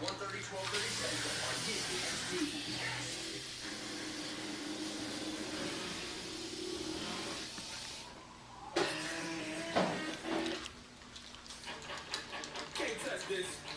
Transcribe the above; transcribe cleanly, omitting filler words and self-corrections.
130, 1230 Central on Disney XD. Can't touch this.